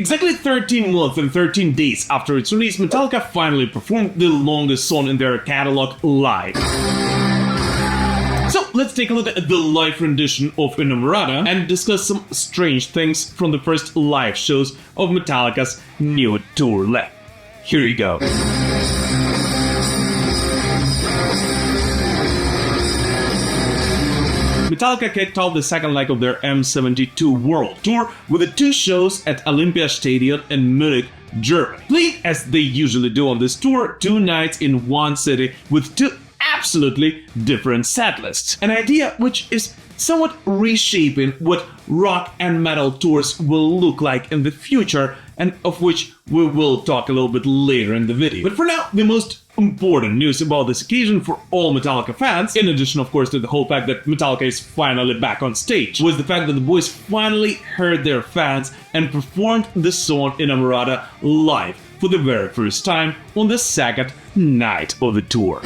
Exactly 13 months and 13 days after its release, Metallica finally performed the longest song in their catalog live. So let's take a look at the live rendition of Inamorata and discuss some strange things from the first live shows of Metallica's new tour leg. Here you go. Metallica kicked off the second leg of their M72 World Tour with the 2 shows at Olympiastadion in Munich, Germany. Playing as they usually do on this tour, 2 nights in one city with 2 absolutely different setlists. An idea which is somewhat reshaping what rock and metal tours will look like in the future, and of which we will talk a little bit later in the video. But for now, the most important news about this occasion for all Metallica fans, in addition of course to the whole fact that Metallica is finally back on stage, was the fact that the boys finally heard their fans and performed the song Inamorata live for the very first time on the second night of the tour.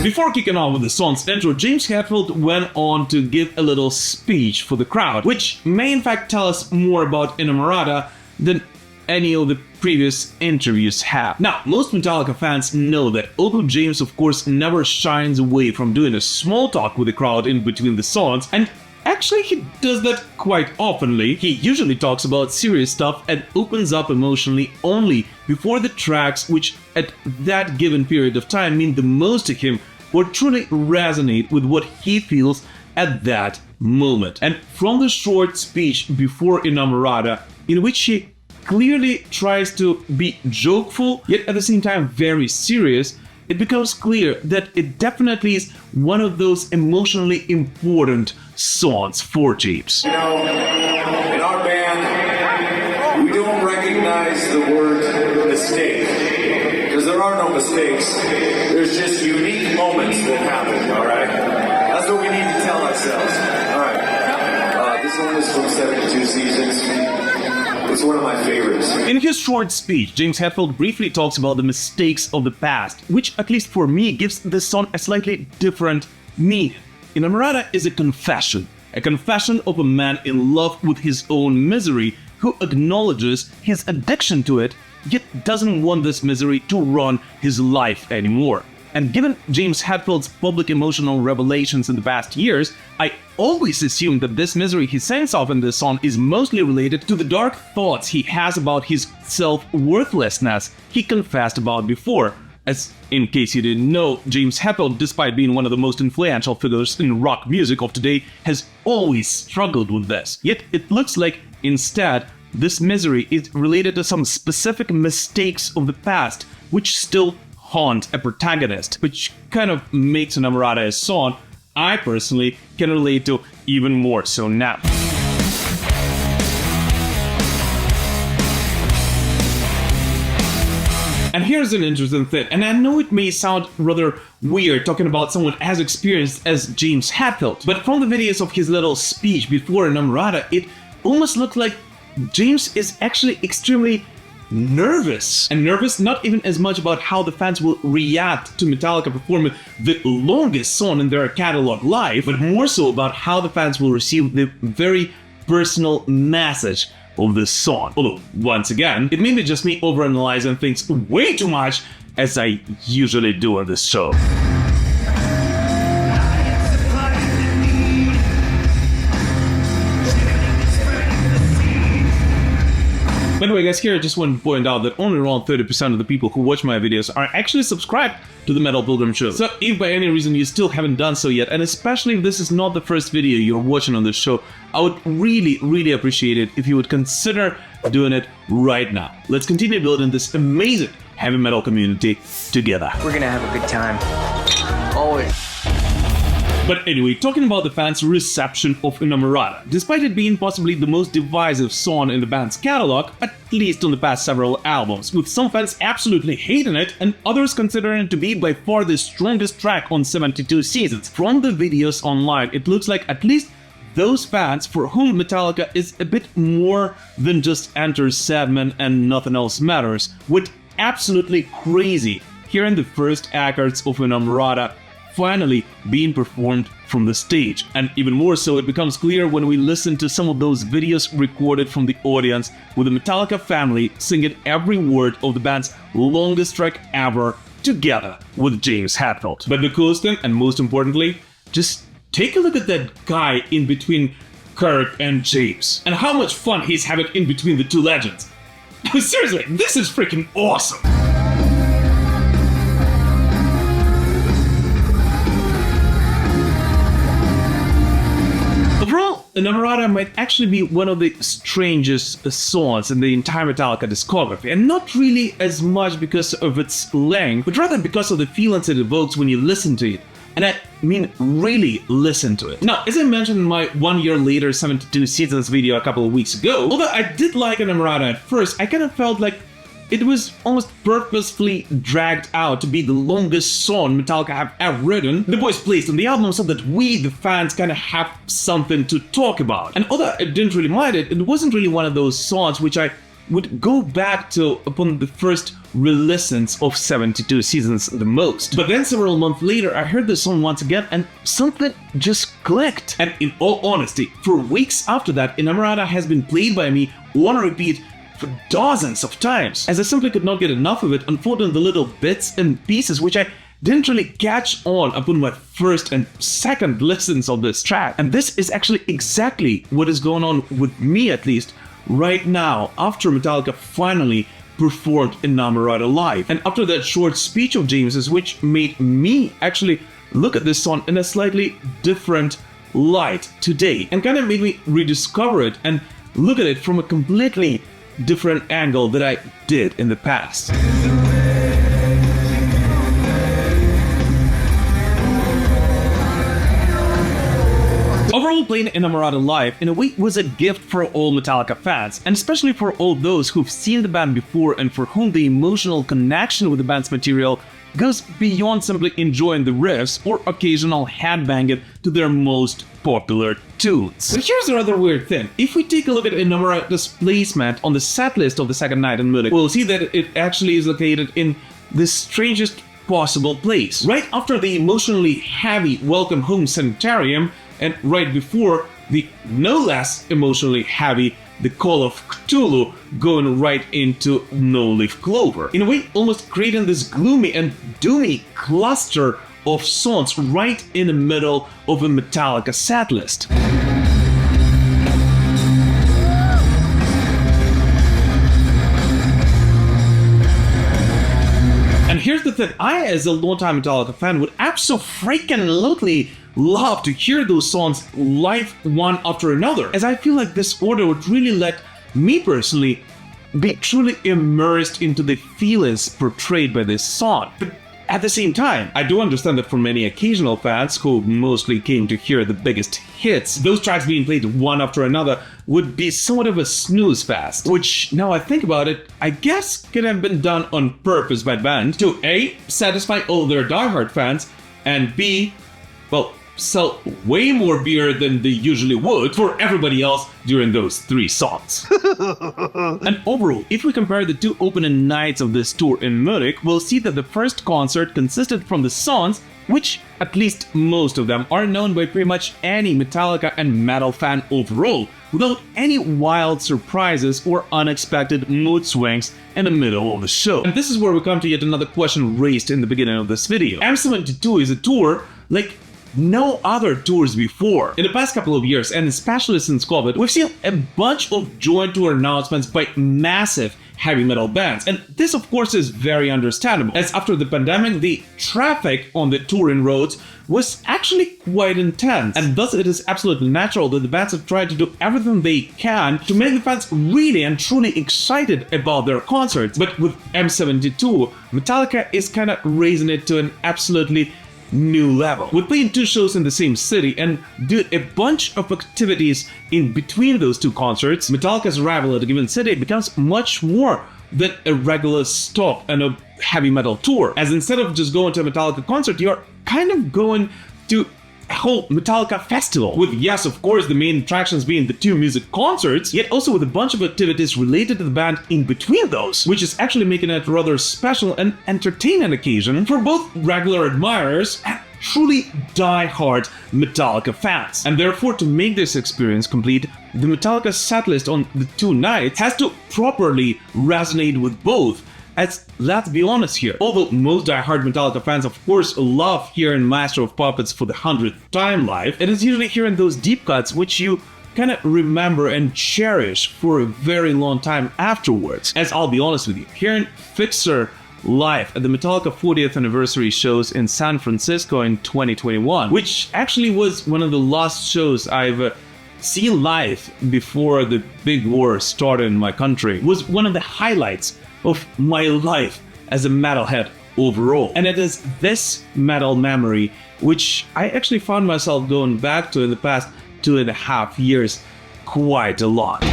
Before kicking off with the song's intro, James Hetfield went on to give a little speech for the crowd, which may in fact tell us more about Inamorata than any of the previous interviews have. Now, most Metallica fans know that although James of course never shies away from doing a small talk with the crowd in between the songs, and actually he does that quite oftenly, he usually talks about serious stuff and opens up emotionally only before the tracks which at that given period of time mean the most to him or truly resonate with what he feels at that moment. And from the short speech before Inamorata, in which he clearly tries to be jokeful, yet at the same time very serious, it becomes clear that it definitely is one of those emotionally important songs for James. You know, in our band, we don't recognize the word mistake, because there are no mistakes. There's just unique moments that happen, all right? That's what we need to tell ourselves, all right? This one is from 72 Seasons. It's one of my favorites. In his short speech, James Hetfield briefly talks about the mistakes of the past, which, at least for me, gives this song a slightly different meaning. Inamorata is a confession of a man in love with his own misery who acknowledges his addiction to it, yet doesn't want this misery to run his life anymore. And given James Hetfield's public emotional revelations in the past years, I always assumed that this misery he sings off in this song is mostly related to the dark thoughts he has about his self-worthlessness he confessed about before. As, in case you didn't know, James Hetfield, despite being one of the most influential figures in rock music of today, has always struggled with this. Yet it looks like, instead, this misery is related to some specific mistakes of the past, which still haunt a protagonist, which kind of makes Inamorata a song I personally can relate to even more so now. And here's an interesting thing, and I know it may sound rather weird talking about someone as experienced as James Hetfield, but from the videos of his little speech before Inamorata, it almost looked like James is actually extremely nervous. And nervous not even as much about how the fans will react to Metallica performing the longest song in their catalog live, but more so about how the fans will receive the very personal message of this song. Although, once again, it may be just me overanalyzing things way too much, as I usually do on this show. By the way, guys, here I just want to point out that only around 30% of the people who watch my videos are actually subscribed to the Metal Pilgrim Show. So if by any reason you still haven't done so yet, and especially if this is not the first video you're watching on this show, I would really appreciate it if you would consider doing it right now. Let's continue building this amazing heavy metal community together. We're gonna have a good time. Always. But anyway, talking about the fans' reception of Inamorata. Despite it being possibly the most divisive song in the band's catalog, at least on the past several albums, with some fans absolutely hating it and others considering it to be by far the strongest track on 72 Seasons. From the videos online, it looks like at least those fans for whom Metallica is a bit more than just Enter Sandman and Nothing Else Matters, went absolutely crazy hearing the first accords of Inamorata finally being performed from the stage. And even more so, it becomes clear when we listen to some of those videos recorded from the audience with the Metallica family singing every word of the band's longest track ever together with James Hetfield. But the coolest thing, and most importantly, just take a look at that guy in between Kirk and James, and how much fun he's having in between the two legends. Seriously, this is freaking awesome! Overall, Inamorata might actually be one of the strangest songs in the entire Metallica discography, and not really as much because of its length, but rather because of the feelings it evokes when you listen to it. And I mean really listen to it. Now, as I mentioned in my 1 year later 72 Seasons video a couple of weeks ago, although I did like Inamorata at first, I kind of felt like it was almost purposefully dragged out to be the longest song Metallica have ever written. The boys placed on the album so that we, the fans, kind of have something to talk about. And although I didn't really mind it, it wasn't really one of those songs which I would go back to upon the first re-listens of 72 Seasons the most. But then several months later, I heard the song once again and something just clicked. And in all honesty, for weeks after that, Inamorata has been played by me on repeat for dozens of times, as I simply could not get enough of it, unfolding the little bits and pieces which I didn't really catch on upon my first and second listens of this track. And this is actually exactly what is going on with me, at least right now, after Metallica finally performed Inamorata live. And after that short speech of James's, which made me actually look at this song in a slightly different light today, and kind of made me rediscover it and look at it from a completely different angle that I did in the past. Overall, playing Inamorata live in a way was a gift for all Metallica fans, and especially for all those who've seen the band before and for whom the emotional connection with the band's material goes beyond simply enjoying the riffs or occasional headbanging to their most popular tunes. But here's another weird thing. If we take a look at Inamorata's placement on the set list of the second night in Munich, we'll see that it actually is located in the strangest possible place. Right after the emotionally heavy Welcome Home Sanitarium, and right before the no less emotionally heavy The Call of Cthulhu, going right into No Leaf Clover. In a way, almost creating this gloomy and doomy cluster of songs right in the middle of a Metallica setlist. And here's the thing, I as a longtime Metallica fan would absolutely love to hear those songs live one after another, as I feel like this order would really let me personally be truly immersed into the feelings portrayed by this song. But at the same time, I do understand that for many occasional fans who mostly came to hear the biggest hits, those tracks being played one after another would be somewhat of a snooze fest, which, now I think about it, I guess could have been done on purpose by the band to A, satisfy all their diehard fans, and B, well, sell way more beer than they usually would for everybody else during those 3 songs. And overall, if we compare the 2 opening nights of this tour in Munich, we'll see that the first concert consisted from the songs which, at least most of them, are known by pretty much any Metallica and metal fan overall, without any wild surprises or unexpected mood swings in the middle of the show. And this is where we come to yet another question raised in the beginning of this video. M72 is a tour like no other tours before. In the past couple of years, and especially since COVID, we've seen a bunch of joint tour announcements by massive heavy metal bands. And this, of course, is very understandable, as after the pandemic, the traffic on the touring roads was actually quite intense. And thus it is absolutely natural that the bands have tried to do everything they can to make the fans really and truly excited about their concerts. But with M72, Metallica is kind of raising it to an absolutely new level. With playing 2 shows in the same city and did a bunch of activities in between those 2 concerts, Metallica's arrival at a given city becomes much more than a regular stop on a heavy metal tour. As instead of just going to a Metallica concert, you're kind of going to a whole Metallica festival, with, yes, of course, the main attractions being the 2 music concerts, yet also with a bunch of activities related to the band in between those, which is actually making it a rather special and entertaining occasion for both regular admirers truly die-hard Metallica fans. And therefore, to make this experience complete, the Metallica setlist on the 2 nights has to properly resonate with both. As let's be honest here, although most die-hard Metallica fans of course love hearing Master of Puppets for the 100th time live, it is usually hearing those deep cuts which you kind of remember and cherish for a very long time afterwards. As I'll be honest with you, hearing Fixer live at the Metallica 40th anniversary shows in San Francisco in 2021, which actually was one of the last shows I've seen live before the big war started in my country, was one of the highlights of my life as a metalhead overall. And it is this metal memory which I actually found myself going back to in the past 2.5 years quite a lot.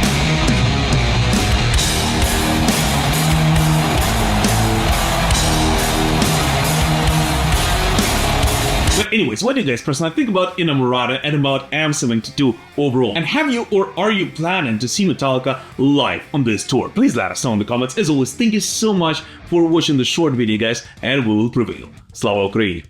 But anyways, what do you guys personally think about Inamorata and about M72 overall? And have you or are you planning to see Metallica live on this tour? Please let us know in the comments. As always, thank you so much for watching the short video, guys, and we will prevail. Slava Ukraini!